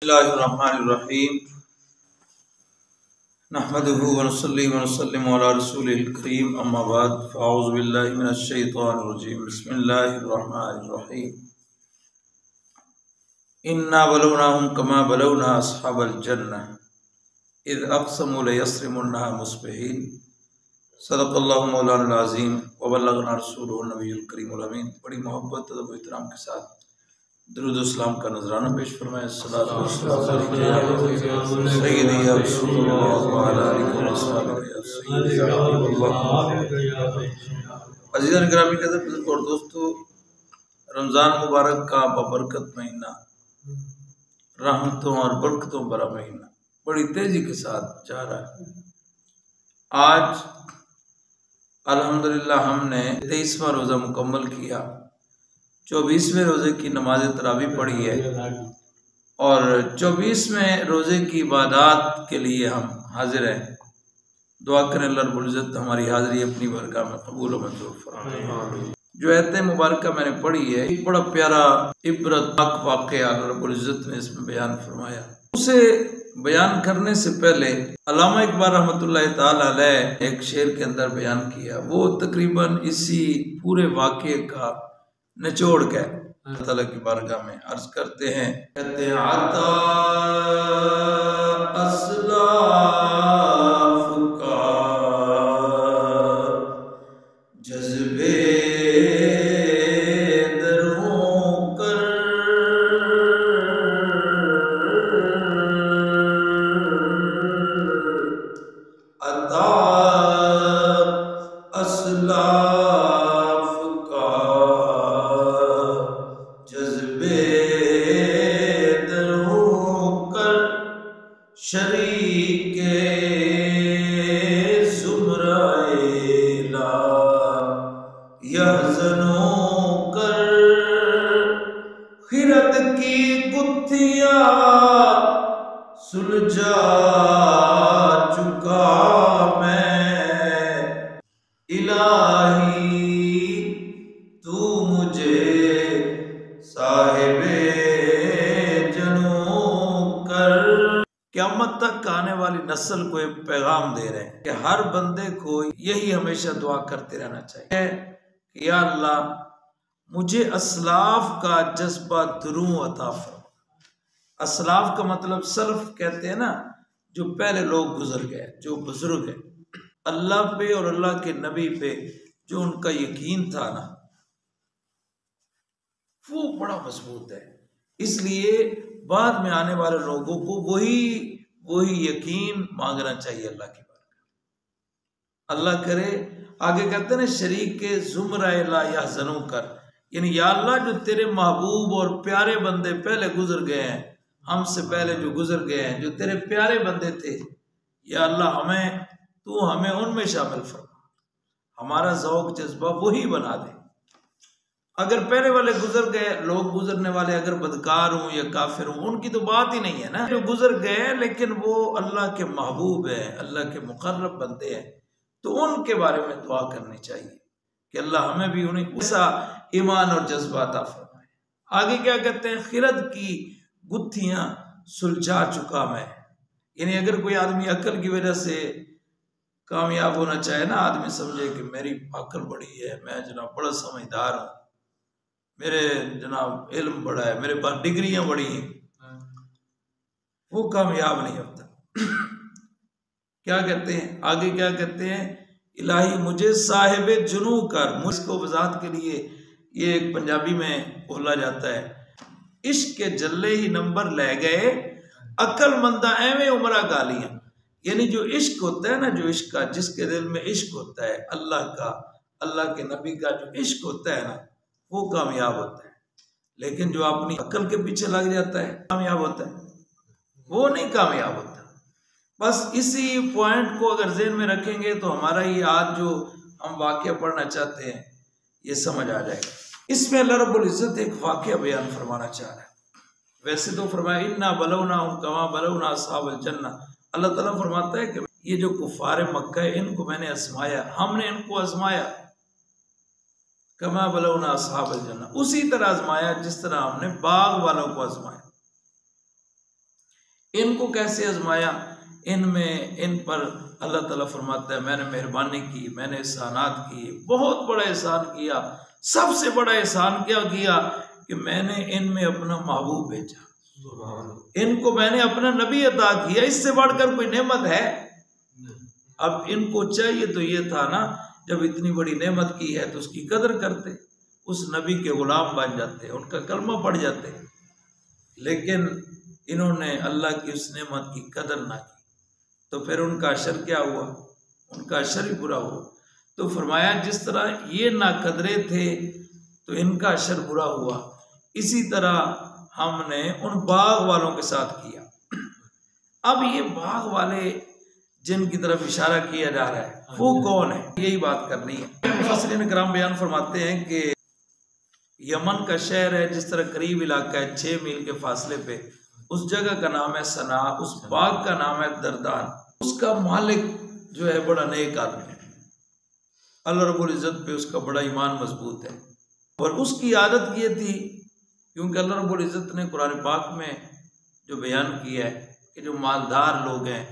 बिस्मिल्लाहिर्रहमानिर्रहीम नहमदुहु व नुसल्ली व नुसल्लिमु अला रसूलिल करीम अम्मा बाद फ़अऊज़ु बिल्लाहि मिनश शैतानिर रजीम बिस्मिल्लाहिर्रहमानिर्रहीम इन्ना बलवनाहुम कमा बलवना अस्हाबल जन्नह इज़ अक़समू लयस्रिमुन्नहा मुस्बिहीन सदक़ल्लाहु मौलाना अज़ीम व बल्लगना रसूलुहुन नबियुल करीमुल अमीन। बड़ी मोहब्बत और एहतराम के साथ दुरूद इस्लाम का नजराना पेश फरमाएं। अज़ीज़ान गिरामी कदर और दोस्तों, रमज़ान मुबारक का बबरकत महीना, रहमतों और बरकतों भरा महीना बड़ी तेजी के साथ जा रहा है। आज अल्हम्दुलिल्लाह हमने 23वां रोज़ा मुकम्मल किया, 24वें रोज़े की नमाज तरावी पढ़ी है और 24वें रोज़े की इबादत के लिए हम हाजिर हैं। दुआ करें अल्लाह रब्बुल इज़्ज़त हमारी हाज़िरी अपनी बरगाह में कबूल व मंजूर फरमाए। जो आयत मुबारका मैंने पढ़ी है, एक बड़ा प्यारा इबरतनाक वाक़या अल्लाह रब्बुल इज़्ज़त ने इसमें बयान फरमाया। उसे बयान करने से पहले अल्लामा इकबाल रहमतुल्लाह ताला अलैह एक शेर के अंदर बयान किया, वो तकरीबन इसी पूरे वाक़े का निचोड़ के अल्लाह ताला की बारगाह में अर्ज करते हैं। कहते हैं आता अस्लाफ का जज्बे दरों कर, अता अस्लाफ का जज्बे दरों कर, शरीके ज़ुमराए ला यहज़नों कर, खिरत की गुत्थियां सुलझा चुका मैं, इलाही तू मुझे साहिबे जनों कर। क़यामत तक आने वाली नस्ल को एक पैगाम दे रहे हैं कि हर बंदे को यही हमेशा दुआ करते रहना चाहिए कि या अल्लाह मुझे असलाफ का जज्बा दुरूं अता फरमा। असलाफ का मतलब सल्फ कहते हैं ना, जो पहले लोग गुजर गए, जो बुजुर्ग हैं, अल्लाह पे और अल्लाह के नबी पे जो उनका यकीन था ना, वो बड़ा मजबूत है। इसलिए बाद में आने वाले लोगों को वही यकीन मांगना चाहिए अल्लाह की बात। अल्लाह करे, आगे कहते हैं ना, शरीक के ज़ुमराए ला यहज़नों कर, यानी या अल्लाह जो तेरे महबूब और प्यारे बंदे पहले गुजर गए हैं, हमसे पहले जो गुजर गए हैं, जो तेरे प्यारे बंदे थे, या अल्लाह तू हमें उनमें शामिल फरमा, हमारा ज़ौक़ जज्बा वही बना दे। अगर पहले वाले गुजर गए लोग, गुजरने वाले अगर बदकार हों या काफिर हों, उनकी तो बात ही नहीं है ना। जो गुजर गए लेकिन वो अल्लाह के महबूब हैं, अल्लाह के मुक़र्रब बंदे हैं, तो उनके बारे में दुआ करनी चाहिए कि अल्लाह हमें भी उन्हें ऐसा ईमान और जज्बा अता फरमाए। आगे क्या कहते हैं, खिरत की गुत्थियां सुलझा चुका मैं, यानी अगर कोई आदमी अक्ल की वजह से कामयाब होना चाहे ना, आदमी समझे कि मेरी अक्ल बड़ी है, मैं जनाब बड़ा समझदार हूँ, मेरे जनाब इल्म बड़ा है, मेरे पास डिग्रियां बड़ी हैं, वो कामयाब नहीं होता। क्या कहते हैं आगे, क्या कहते हैं, इलाही मुझे साहिब जुनू कर। मुझको वजाहत के लिए ये एक पंजाबी में बोला जाता है, इश्क के जल्ले ही नंबर ले गए, अक्लमंदा एवें उमरा गालियां। यानी जो इश्क होता है ना, जो इश्क का, जिसके दिल में इश्क होता है अल्लाह का, अल्लाह के नबी का जो इश्क होता है ना, वो कामयाब होता है। लेकिन जो अपनी अक्ल के पीछे लग जाता है कामयाब होता है, वो नहीं कामयाब होता। बस इसी पॉइंट को अगर ज़हन में रखेंगे तो हमारा ये आज जो हम वाक़या पढ़ना चाहते हैं ये समझ आ जाएगा। इसमें अल्लाह रब्बुल इज़्ज़त एक वाक़या बयान फरमाना चाह रहा है। वैसे तो फरमाया इन्ना बलवनाहुम कमा बलवना अस्हाबल जन्नह, अल्लाह ताला फरमाता है कि ये जो कुफ़ार मक्का है इनको मैंने आज़माया, हमने इनको आज़माया, कमा बलौना अस्हाबल जन्नह, उसी तरह आजमाया जिस तरह हमने बाग वालों को आजमाया। इनको कैसे आजमाया, इनमें इन पर अल्लाह ताला फरमाता है मैंने मेहरबानी की, मैंने एहसानात किए, बहुत बड़ा एहसान किया। सबसे बड़ा एहसान क्या किया कि मैंने इनमें अपना महबूब भेजा, इनको मैंने अपना नबी अता किया। इससे बढ़कर कोई नेमत है? अब इनको चाहिए तो ये था ना, जब इतनी बड़ी नेमत की है तो उसकी कदर करते, उस नबी के गुलाम बन जाते, उनका कलमा पढ़ जाते। लेकिन इन्होंने अल्लाह की उस नेमत की कदर ना की, तो फिर उनका अशर क्या हुआ? उनका अशर ही बुरा हुआ। तो फरमाया जिस तरह ये नाकदरे थे तो इनका अशर बुरा हुआ, इसी तरह हमने उन बाग वालों के साथ किया। अब ये बाग वाले जिनकी तरफ इशारा किया जा रहा है वो कौन है, यही बात करनी है। मुफस्सिरीन किराम बयान फरमाते हैं कि यमन का शहर है, जिस तरह करीब इलाका है 6 मील के फासले पे, उस जगह का नाम है सना, उस बाग का नाम है दरदान। उसका मालिक जो है बड़ा नेक आदमी है, अल्लाह रब्बुल इज़्ज़त पे उसका बड़ा ईमान मजबूत है। और उसकी आदत ये थी, क्योंकि अल्लाह रब्बुल इज़्ज़त ने कुरान पाक में जो बयान किया है कि जो मालदार लोग हैं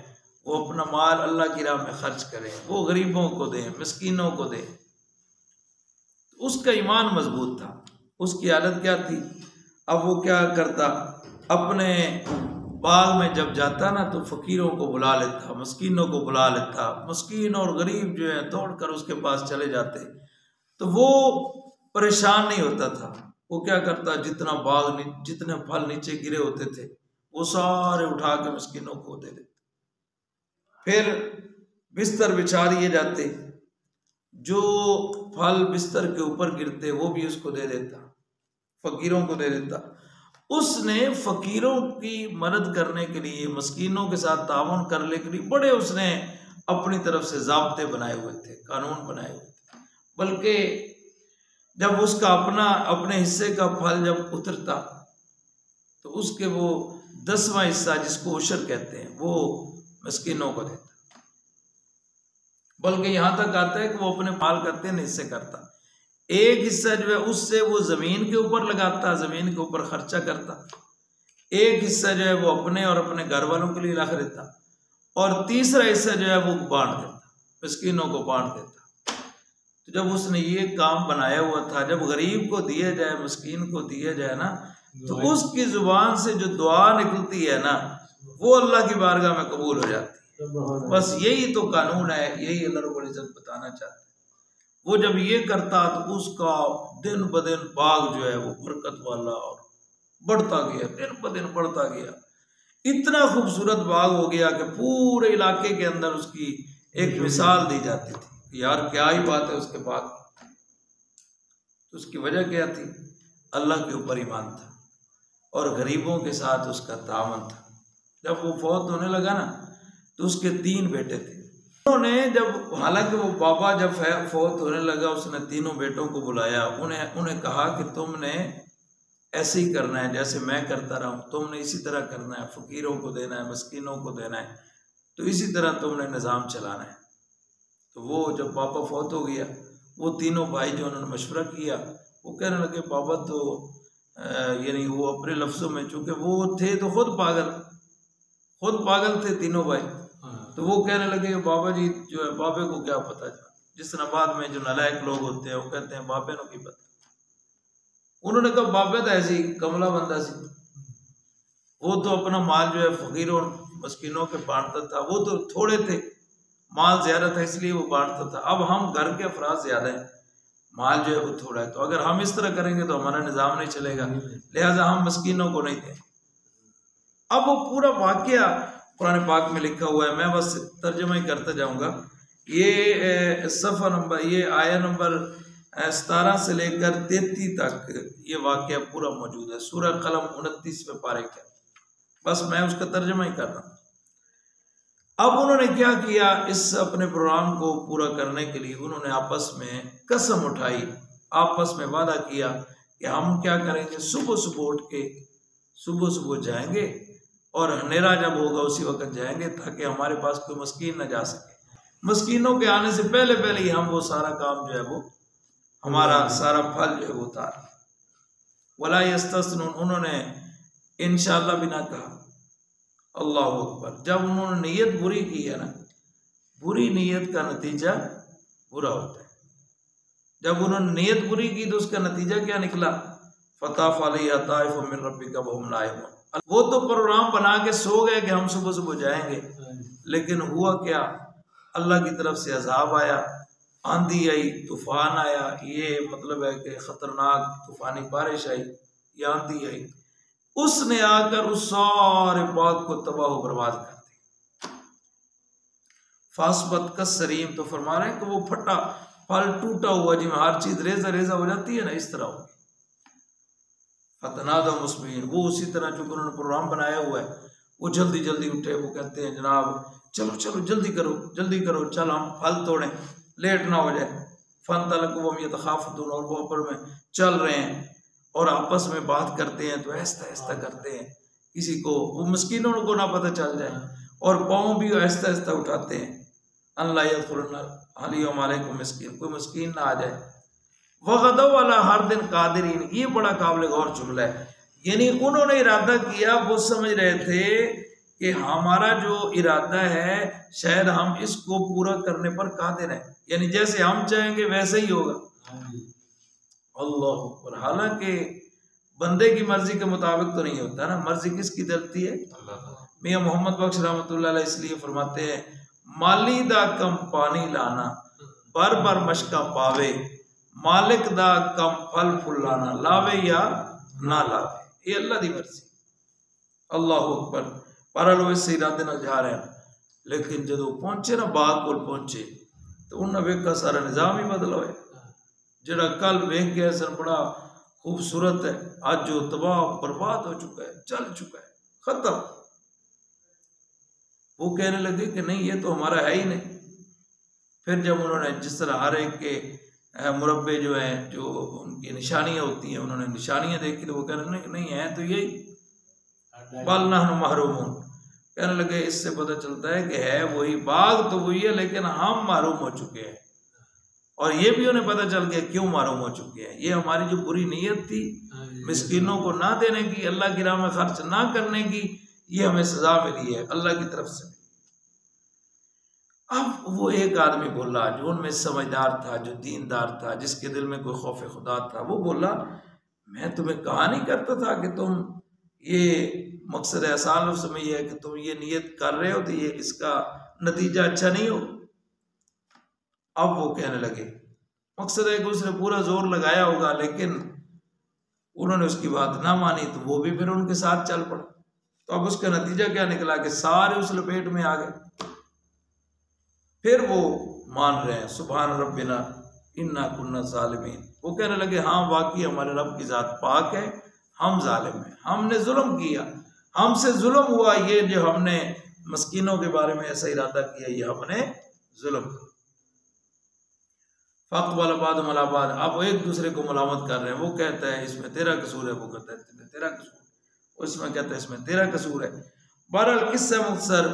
वो अपना माल अल्लाह की राह में खर्च करें, वो गरीबों को दें, मिस्कीनों को दें। उसका ईमान मजबूत था। उसकी आदत क्या थी? अब वो क्या करता, अपने बाग में जब जाता ना तो फकीरों को बुला लेता, मस्कीनों को बुला लेता। मस्कीन और गरीब जो है दौड़कर उसके पास चले जाते, तो वो परेशान नहीं होता था। वो क्या करता, जितना बाग जितने फल नीचे गिरे होते थे वो सारे उठा के मस्कीनों को दे देते। फिर बिस्तर बिछा दिए जाते, जो फल बिस्तर के ऊपर गिरते वो भी उसको दे देता, फकीरों को दे देता। उसने फकीरों की मदद करने के लिए, मस्कीनों के साथ ताउन करने के लिए बड़े उसने अपनी तरफ से ज़ाब्ते बनाए हुए थे, कानून बनाए हुए थे। बल्कि जब उसका अपने हिस्से का फल जब उतरता तो उसके वो 10वां हिस्सा, जिसको उशर कहते हैं, वो मस्कीनों को देता। बल्कि यहाँ तक आता है कि वो अपने माल का 3 हिस्से करता। एक हिस्सा जो है उससे वो जमीन के ऊपर लगाता, जमीन के ऊपर खर्चा करता। एक हिस्सा जो है वो अपने और अपने घर वालों के लिए रख देता, और तीसरा हिस्सा जो है वो बांट देता, मिस्कीनों को बांट देता। तो जब उसने ये काम बनाया हुआ था, जब गरीब को दिया जाए, मिस्कीन को दिया जाए ना, तो उसकी जुबान से जो दुआ निकलती है ना, वो अल्लाह की बारगाह में कबूल हो जाती है। बस यही तो कानून है, यही अल्लाह रब्बुल इज़्ज़त बताना चाहते हैं। वो जब ये करता तो उसका दिन ब दिन बाग जो है वो बरकत वाला और बढ़ता गया, दिन ब दिन बढ़ता गया। इतना खूबसूरत बाग हो गया कि पूरे इलाके के अंदर उसकी एक मिसाल दी जाती थी, यार क्या ही बात है उसके बाग की। तो उसकी वजह क्या थी? अल्लाह के ऊपर ईमान था और गरीबों के साथ उसका तावन था। जब वो फौत होने लगा ना तो उसके 3 बेटे थे। उन्होंने जब, हालांकि वो बाबा जब फौत होने लगा, उसने तीनों बेटों को बुलाया, उन्हें कहा कि तुमने ऐसे ही करना है जैसे मैं करता रहा हूँ, तुमने इसी तरह करना है, फकीरों को देना है, मस्कीनों को देना है, तो इसी तरह तुमने निज़ाम चलाना है। तो वो जब पापा फौत हो गया, वो तीनों भाई जो उन्होंने मशवरा किया, वो कहने लगे बाबा तो यानी वो अपने लफ्ज़ों में, चूँकि वो थे तो खुद पागल थे तीनों भाई, तो वो कहने लगे बाबा जी जो है बाबे को क्या पता। जिस नबाद में जो नालायक लोग होते हैं वो कहते हैं बाबे को की पता। उन्होंने कहा बाबे तो ऐसी कमला बंदा सी, वो तो अपना माल जो है फकीरों मस्कीनों के बांटता था, वो तो थोड़े थे, माल ज्यादा था इसलिए वो बांटता था। अब हम घर के अफराद ज्यादा हैं, माल जो है वो थोड़ा है, तो अगर हम इस तरह करेंगे तो हमारा निज़ाम नहीं चलेगा, लिहाजा हम मस्कीनों को नहीं दें। अब वो पूरा वाकया कुरान पाक में लिखा हुआ है, मैं बस तर्जुमा ही करता जाऊंगा। ये सफ़ा नंबर, ये आया नंबर 17 से लेकर 33 तक ये वाकया पूरा मौजूद है। सूरह कलम 29वें पारे का, बस मैं उसका तर्जुमा ही कर रहा हूँ। अब उन्होंने क्या किया, इस अपने प्रोग्राम को पूरा करने के लिए उन्होंने आपस में कसम उठाई, आपस में वादा किया कि हम क्या करेंगे, सुबह सुबह उठ के सुबह जाएंगे और अंधेरा जब होगा उसी वक्त जाएंगे, ताकि हमारे पास कोई मस्कीन न जा सके। मस्कीनों के आने से पहले पहले ही हम वो सारा काम जो है वो, हमारा सारा फल जो है वो उतार। वला यस्तस्नुन, उन्होंने इंशाअल्लाह भी ना कहा, अल्लाह अकबर। जब उन्होंने नीयत बुरी की है ना, बुरी नीयत का नतीजा बुरा होता है। जब उन्होंने नीयत बुरी की तो उसका नतीजा क्या निकला, फताफ अलैहा ताइफ मिन रब्बिका वहुम नाइमून। वो तो प्रोग्राम बना के सो गए कि हम सुबह सुबह जाएंगे, लेकिन हुआ क्या, अल्लाह की तरफ से अजाब आया, आंधी आई, तूफान आया। ये मतलब है कि खतरनाक तूफानी बारिश आई या आंधी आई, उसने आकर उस सारे बाग को तबाह बर्बाद कर दी। फासबत का सरीम, तो फरमा रहे हैं कि वो फटा फल टूटा हुआ जिसमें हर चीज रेजा रेजा हो जाती है ना, इस तरह होगी। फतनादा मुस्बिहीन, वो उसी तरह जो उन्होंने प्रोग्राम बनाया हुआ है, वो जल्दी जल्दी उठे, वो कहते हैं जनाब चलो चलो जल्दी करो, चल हम फल तोड़ें, लेट ना हो जाए। फन तलक वो यतखाफतून, और वो ऊपर में चल रहे हैं और आपस में बात करते हैं, तो ऐसा ऐसा करते हैं किसी को, वो मिस्कीनों को ना पता चल जाए, और पाँव भी ऐसा ऐसा उठाते हैं, अल्लाह यदखुलुन मिस्कीन, कोई मिस्कीन ना आ जाए। वगदौ वाला हर दिन कादिरीन, ये बड़ा काबिल गौर जुमला है। यानी उन्होंने इरादा किया, वो समझ रहे थे कि हमारा जो इरादा है शायद हम इसको पूरा करने पर कादिर हैं, यानी जैसे हम चाहेंगे वैसे ही होगा। अल्लाह अकबर। हालांकि बंदे की मर्जी के मुताबिक तो नहीं होता ना, मर्जी किसकी चलती है, मियां मोहम्मद बख्श रहमतुल्लाह अलैह इसलिए फरमाते हैं, माली दा कम पानी लाना बर बर मशका पावे, मालिक दा कम फल फुलाना लावे या ना लावे, ये अल्लाह दी मर्जी। अल्लाह अकबर। पर लो इस इरादे नाल जा रहे हैं, लेकिन जो पहुंचे ना बाग को पहुंचे तो उन्हें वेखा सारा निजाम ही बदल होया। जरा कल वेख गया सर बड़ा खूबसूरत है, आज जो तबाह बर्बाद हो चुका है, चल चुका है, खत्म। वो कहने लगे कि नहीं ये तो हमारा है ही नहीं। फिर जब उन्होंने जिस तरह हर एक के मुरब्बे जो हैं, जो उनकी निशानियां होती हैं, उन्होंने निशानियां देखी तो वो कह रहे नहीं है तो यही, बल नहनु महरूमून, कहने लगे इससे पता चलता है कि है वही, बाग तो वही है, लेकिन हम महरूम हो चुके हैं। और ये भी उन्हें पता चल गया क्यों महरूम हो चुके हैं, ये हमारी जो बुरी नीयत थी मिस्कीनों को ना देने की, अल्लाह की राह में खर्च ना करने की, ये हमें सजा मिली है अल्लाह की तरफ से। अब वो एक आदमी बोला जो उनमें समझदार था, जो दीनदार था, जिसके दिल में कोई खौफ खुदा था, वो बोला मैं तुम्हें कहा नहीं करता था कि तुम ये मकसद एहसान समय यह है कि तुम ये नियत कर रहे हो तो ये इसका नतीजा अच्छा नहीं हो। अब वो कहने लगे मकसद है कि उसने पूरा जोर लगाया होगा, लेकिन उन्होंने उसकी बात ना मानी तो वो भी फिर उनके साथ चल पड़ा। तो अब उसका नतीजा क्या निकला कि सारे उस लपेट में आ गए। फिर वो मान रहे हैं सुभान रब्बिना इन्ना कुन्ना ज़ालिमीन, वो कहने लगे हाँ वाकई हमारे रब की ज़ात पाक है, हम जालिम हैं, हमने जुल्म किया, हमसे जुल्म हुआ, ये जो हमने मस्कीनों के बारे में ऐसा इरादा किया, ये हमने जुल्म किया। फ़क़ वालाबाद मलाबाद, अब वो एक दूसरे को मलामत कर रहे हैं। वो कहता है इसमें तेरा कसूर है, वो कहता है इसमें तेरा कसूर, उसमें कहता है इसमें तेरा कसूर है। बहरहाल किस्सा मुख्तसर,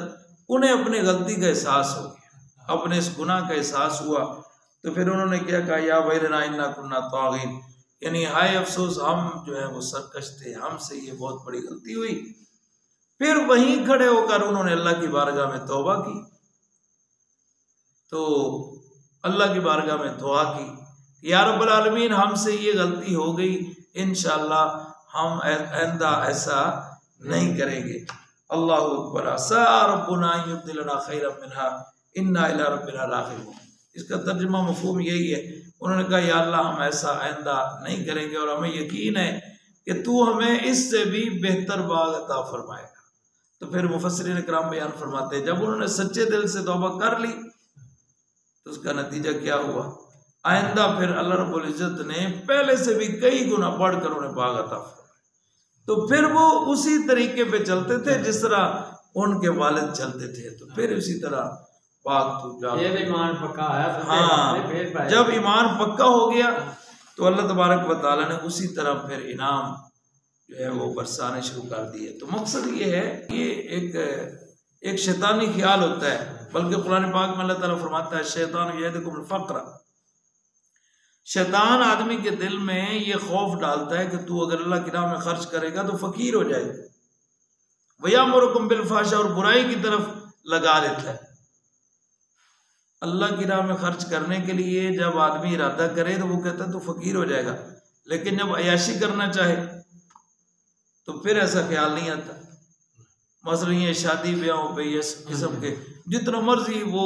उन्हें अपनी गलती का एहसास हो गया, अपने इस गुनाह का एहसास हुआ, तो फिर उन्होंने क्या कहा या वैलना इन्ना कुन्ना तागीन, यानी हाय अफसोस हम जो है वो सरकश थे, हमसे ये बहुत बड़ी गलती हुई। फिर वहीं खड़े होकर उन्होंने अल्लाह की बारगाह में तौबा की, तो अल्लाह की बारगाह में दुआ की या रब्बुल आलमीन हमसे ये गलती हो गई, इंशाअल्लाह हम आइंदा ऐसा नहीं करेंगे। अल्लाहु अकबर। असा रब्बुना युब्दिलना खैरन मिनहा इन्ना इला रब्बिना राग़िबून। इसका तर्जुमा मफ़हूम यही है, उन्होंने कहा या अल्लाह हम ऐसा आइंदा नहीं करेंगे और हमें यकीन है कि तू हमें इससे भी बेहतर बाग अता फरमाएगा। तो फिर मुफस्सिरीन इकराम बयान फरमाते हैं जब उन्होंने सच्चे दिल से तौबा कर ली तो उसका नतीजा क्या हुआ, आइंदा फिर अल्लाह रब्बुल इज्जत ने पहले से भी कई गुना बढ़कर उन्हें बाग अता फरमाया। तो फिर वो उसी तरीके पे चलते थे जिस तरह उनके वालिद चलते थे, तो फिर उसी तरह बाग तो ईमान पक्का है। हाँ, जब ईमान पक्का हो गया तो अल्लाह तबारक व तआला ने उसी तरह फिर इनाम जो है वो बरसाने शुरू कर दिए। तो मकसद ये है, ये एक शैतानी ख्याल होता है, बल्कि कुरान पाक में अल्लाह ताला फरमाता है शैतान यअदकुमुल फ़क़्र, शैतान आदमी के दिल में ये खौफ डालता है कि तू अगर अल्लाह की राह में खर्च करेगा तो फकीर हो जाएगा। वयामुरुकुम बिल फहशा, और बुराई की तरफ लगा देता है। अल्लाह की राह में खर्च करने के लिए जब आदमी इरादा करे तो वो कहता है तो फकीर हो जाएगा, लेकिन जब अयाशी करना चाहे तो फिर ऐसा ख्याल नहीं आता। मसलन ये शादी ब्याहों पे ये किस्म के जितना मर्जी वो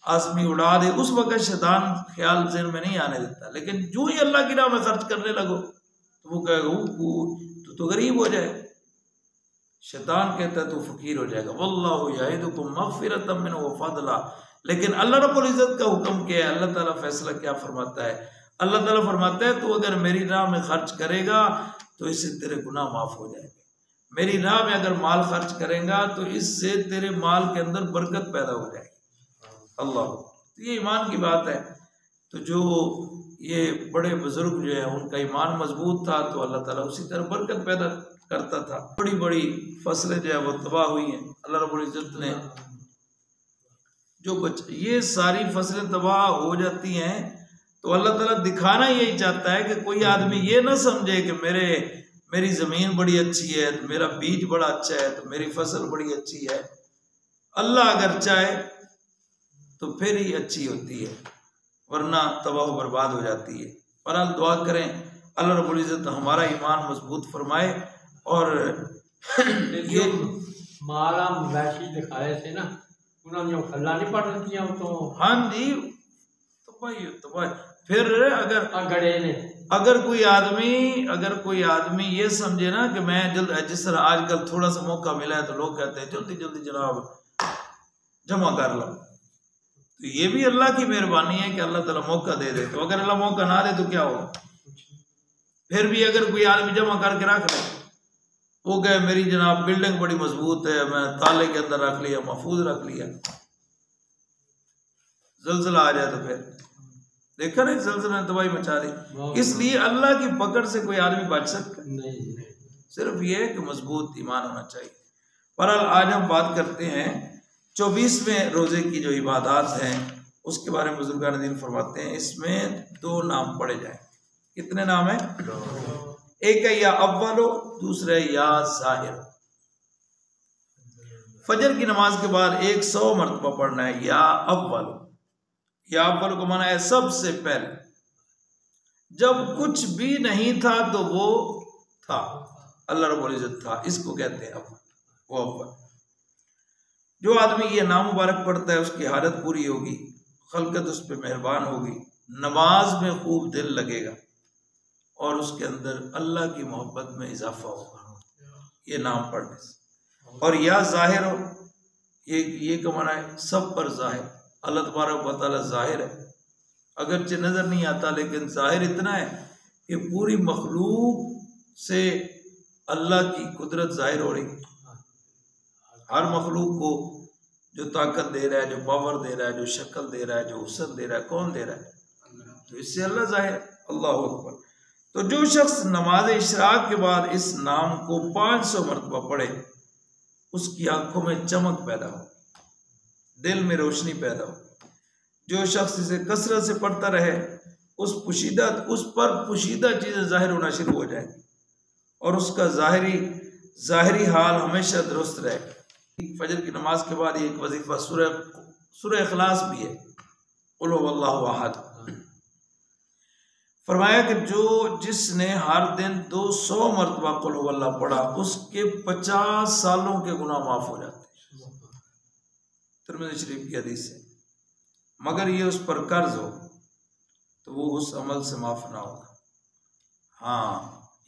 आसमी उड़ा दे, उस वक्त शैतान ख्याल ज़हन में नहीं आने देता, लेकिन जो ही अल्लाह की राह में खर्च करने लगो तो वो कहेगा तो गरीब हो जाए। शैतान कहता है तो फकीर हो जाएगा। वल्लाहु यईदुकुम मगफिरतम मिन्हु व फदला, लेकिन अल्लाह रब्बुल इज्जत का हुक्म क्या है? अल्लाह ताला फैसला क्या फरमाता है? अल्लाह ताला फरमाता है तो अगर मेरी राह में खर्च करेगा तो इससे तेरे गुनाह माफ हो जाएंगे। मेरी राह में अगर माल खर्च करेगा तो इससे तेरे माल के अंदर बरकत पैदा हो जाएगी। अल्लाह, तो ये ईमान की बात है। तो जो ये बड़े बुजुर्ग जो है उनका ईमान मजबूत था तो अल्लाह ताला उसी तरह बरकत पैदा करता था। बड़ी बड़ी फसलें जो है वो तबाह हुई हैं, अल्लाह रब्बुल इज्जत ने जो ये सारी फसलें तबाह हो जाती हैं तो अल्लाह ताला दिखाना यही चाहता है कि कोई आदमी ये ना समझे कि मेरी ज़मीन बड़ी अच्छी है, मेरा बीज बड़ा अच्छा है, तो मेरी फसल बड़ी अच्छी है। अल्लाह अगर चाहे तो फिर ही अच्छी होती है, वरना तबाह बर्बाद हो जाती है। पर आप दुआ करें अल्लाह रब्बुल इज्जत हमारा ईमान मजबूत फरमाए। और ये माला मवेशी दिखाए थे ना, उन्होंने खल्ला नहीं पड़ दिया तो हाँ जी, तो भाई फिर अगर कोई आदमी ये समझे ना कि मैं जिस तरह आजकल थोड़ा सा मौका मिला है तो लोग कहते हैं जल्दी जल्दी जनाब जमा कर लो, तो ये भी अल्लाह की मेहरबानी है कि अल्लाह ताला मौका दे दे। तो अगर अल्लाह मौका ना दे तो क्या होगा? फिर भी अगर कोई आदमी जमा करके रख ले, वो कहे मेरी जनाब बिल्डिंग बड़ी मजबूत है, मैं ताले के अंदर रख लिया, महफूज रख लिया, ज़ल्ज़ला आ जाए तो फिर देखा नहीं ज़ल्ज़ला ने तबाही मचा दी। इसलिए अल्लाह की पकड़ से कोई आदमी बच सकता नहीं, सिर्फ ये है कि मजबूत ईमान होना चाहिए। बहरहाल आज हम बात करते हैं 24वें रोजे की जो इबादत हैं उसके बारे में बुजुर्गान दीन फरमाते हैं इसमें 2 नाम पढ़े जाए। कितने नाम है? एक है या अव्वलो, दूसरा है या ज़ाहिर। फजर की नमाज के बाद 100 मरतबा पढ़ना है या अव्वलो। या अव्वल को माना है सबसे पहले, जब कुछ भी नहीं था तो वो था, अल्लाह रब्बुल इज्जत था, इसको कहते हैं अव्वल, वो अव्वल। जो आदमी ये नाम मुबारक पढ़ता है उसकी हालत पूरी होगी, खलकत उस पर मेहरबान होगी, नमाज में खूब दिल लगेगा और उसके अंदर अल्लाह की मोहब्बत में इजाफा होगा ये नाम पढ़ने से। और या ज़ाहिर हो, ये कमाना है सब पर ज़ाहिर, अल्लाह तबारक व तआला ज़ाहिर है, अगरचे नज़र नहीं आता लेकिन ज़ाहिर इतना है कि पूरी मखलूक से अल्लाह की कुदरत ज़ाहिर हो रही। हर मखलूक को जो ताकत दे रहा है, जो पावर दे रहा है, जो शक्ल दे रहा है, जो हुस्न दे रहा है, कौन दे रहा है? तो इससे अल्लाह ज़ाहिर है। अल्लाहु अकबर। तो जो शख्स नमाज इशराक के बाद इस नाम को 500 मरतबा पढ़े उसकी आंखों में चमक पैदा हो, दिल में रोशनी पैदा हो। जो शख्स इसे कसरत से पढ़ता रहे उस पर पुशीदा चीज़ें जाहिर होना शुरू हो जाएंगी और उसका ज़ाहिरी हाल हमेशा दुरुस्त रहे। फजर की नमाज के बाद एक वजीफा सूरह इखलास भी है, कुल हुवल्लाहु अहद। फरमाया कि जिसने हर दिन 200 मरतबा कुल हुवल्लाह पढ़ा उसके 50 सालों के गुनाह माफ हो जाते हैं। तिरमिज़ी शरीफ की हदीस है। मगर ये उस पर कर्ज हो तो वो उस अमल से माफ ना होगा। हाँ,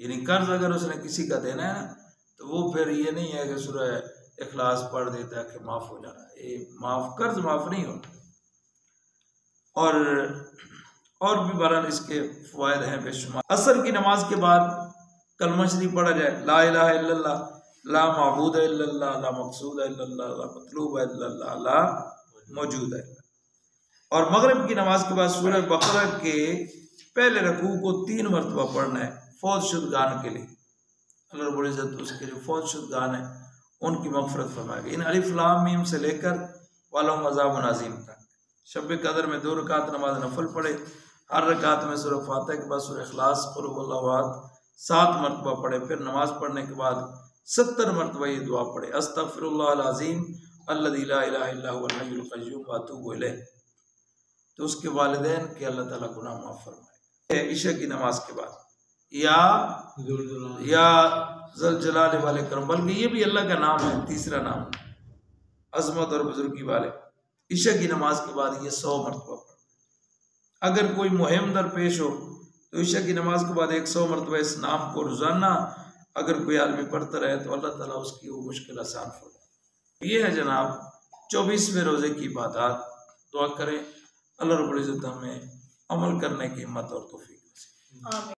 यानी कर्ज अगर उसने किसी का देना है ना तो वो फिर ये नहीं है कि सूरह इखलास पढ़ देता है कि माफ हो जाना, ये कर्ज माफ नहीं होता। और भी बहरहाल इसके फ़वाइद हैं बेशुमार। असर की नमाज के बाद कलमा शरीफ पढ़ा जाए, ला इलाहा इल्लल्लाह, ला माबूद इल्लल्लाह, ला मक़सूद इल्लल्लाह, ला मतलूब इल्लल्लाह, ला मौजूद है। और मगरिब की नमाज के बाद सूरह बकरा के पहले रकू को 3 मरतबा पढ़ना है फौज शुदगान के लिए। अल्लाह रब्बुल इज़्ज़त उसके जो फौज शुदगान है उनकी मग़फ़िरत फरमाएगी। इन अलिफ लाम मीम से लेकर वालहुम अज़ाबुन अज़ीम तक। शब कदर में 2 रकात नमाज नफल पढ़े, हर रकात में सूरह फातिहा के बाद सूरह इखलास, कुल हुवल्लाहु अहद 7 मरतबा पढ़े। फिर नमाज पढ़ने के बाद 70 मरतबा ये दुआ पढ़े, अस्तगफिरुल्लाहल अज़ीम अल्लज़ी ला इलाहा इल्ला हुवल हय्युल क़य्यूम व अतूबु इलैह। तो उसके वालिदैन के अल्लाह ताला गुनाह माफ़ फरमाए। ईशा की नमाज के बाद या ज़ल जलाल वाले करम, बल्कि ये भी अल्लाह का नाम है, तीसरा नाम अज़मत और बुजुर्गी वाले। ईशा की नमाज के बाद ये 100 मरतबा पढ़े। अगर कोई मुहिम दरपेश हो तो ईशा की नमाज के बाद 100 मरतबा इस नाम को रोजाना अगर कोई आदमी पढ़ता रहे तो अल्लाह ताला उसकी वो मुश्किल आसान फरमाए। ये है जनाब 24वें रोजे की इबादत। दुआ करें अल्लाह रब्बुल इज़्ज़त हमें अमल करने की हिम्मत और तौफीक।